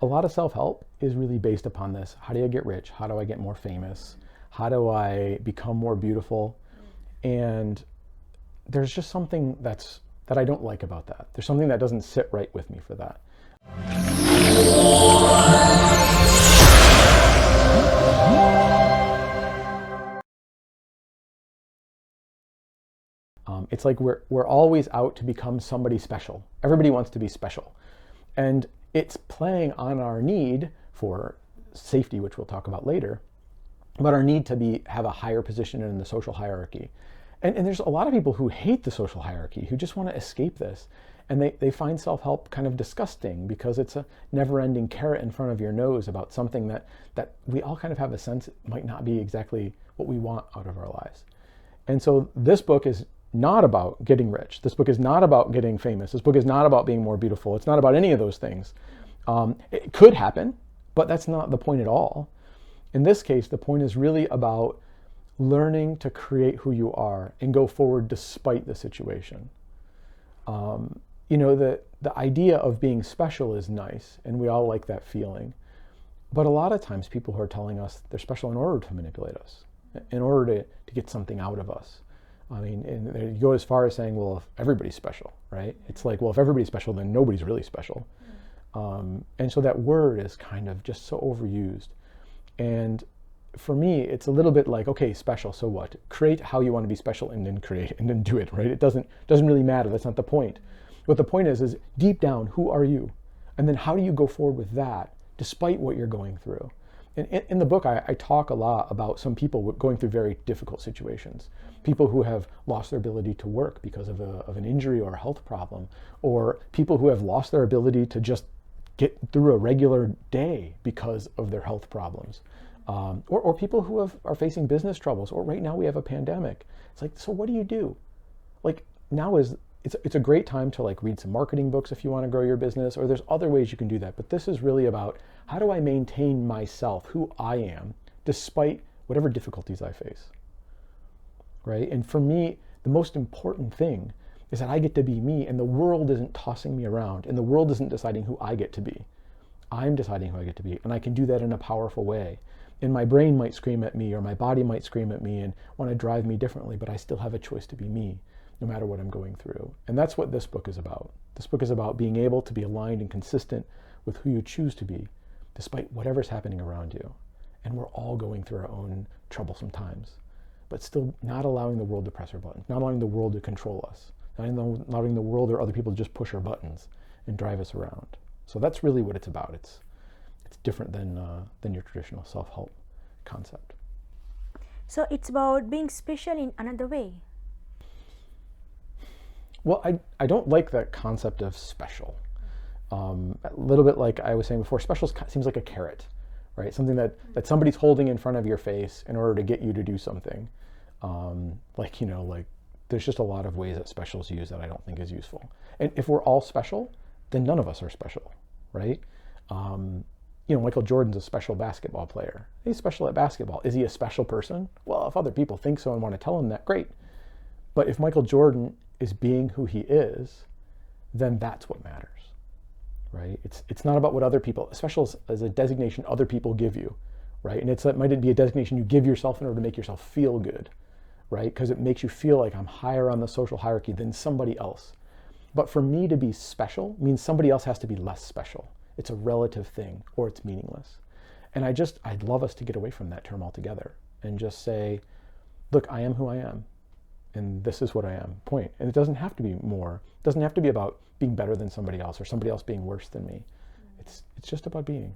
a lot of self-help is really based upon this. How do I get rich? How do I get more famous? How do I become more beautiful? And there's just something that I don't like about that. There's something that doesn't sit right with me for that. It's like we're always out to become somebody special. Everybody wants to be special. And it's playing on our need for safety, which we'll talk about later, but our need to have a higher position in the social hierarchy. And there's a lot of people who hate the social hierarchy, who just want to escape this. And they find self-help kind of disgusting because it's a never-ending carrot in front of your nose about something that we all kind of have a sense might not be exactly what we want out of our lives. And so this book is not about getting rich. This book is not about getting famous. This book is not about being more beautiful. It's not about any of those things. It could happen, but that's not the point at all. In this case, the point is really about learning to create who you are and go forward despite the situation. The idea of being special is nice, and we all like that feeling. But a lot of times people who are telling us they're special in order to manipulate us, in order to get something out of us. I mean, and you go as far as saying, well, if everybody's special, right? It's like, well, if everybody's special, then nobody's really special. And so that word is kind of just so overused. And for me, it's a little bit like, okay, special, so what? Create how you want to be special and then create and then do it, right? It doesn't really matter. That's not the point. What the point is deep down, who are you? And then how do you go forward with that despite what you're going through? In the book, I talk a lot about some people going through very difficult situations. People who have lost their ability to work because of an injury or a health problem, or people who have lost their ability to just get through a regular day because of their health problems. Or people who are facing business troubles, or right now we have a pandemic. It's like, so what do you do? Like now it's a great time to like read some marketing books if you want to grow your business, or there's other ways you can do that. But this is really about how do I maintain myself, who I am, despite whatever difficulties I face, right? And for me, the most important thing is that I get to be me, and the world isn't tossing me around, and the world isn't deciding who I get to be. I'm deciding who I get to be, and I can do that in a powerful way. And my brain might scream at me, or my body might scream at me and want to drive me differently, but I still have a choice to be me, no matter what I'm going through. And that's what this book is about. This book is about being able to be aligned and consistent with who you choose to be, despite whatever's happening around you. And we're all going through our own troublesome times, but still not allowing the world to press our buttons, not allowing the world to control us, not allowing the world or other people to just push our buttons and drive us around. So that's really what it's about. It's different than your traditional self-help concept. So it's about being special in another way. Well, I don't like that concept of special. A little bit like I was saying before, special seems like a carrot, right? Something that somebody's holding in front of your face in order to get you to do something. Like there's just a lot of ways that special is used that I don't think is useful. And if we're all special, then none of us are special, right? Michael Jordan's a special basketball player. He's special at basketball. Is he a special person? Well, if other people think so and want to tell him that, great. But if Michael Jordan is being who he is, then that's what matters, right? It's not about what other people, special as a designation other people give you, right? And it might be a designation you give yourself in order to make yourself feel good, right? Because it makes you feel like I'm higher on the social hierarchy than somebody else. But for me to be special means somebody else has to be less special. It's a relative thing, or it's meaningless. And I'd love us to get away from that term altogether and just say, look, I am who I am, and this is what I am, point. And it doesn't have to be more. It doesn't have to be about being better than somebody else or somebody else being worse than me. It's just about being.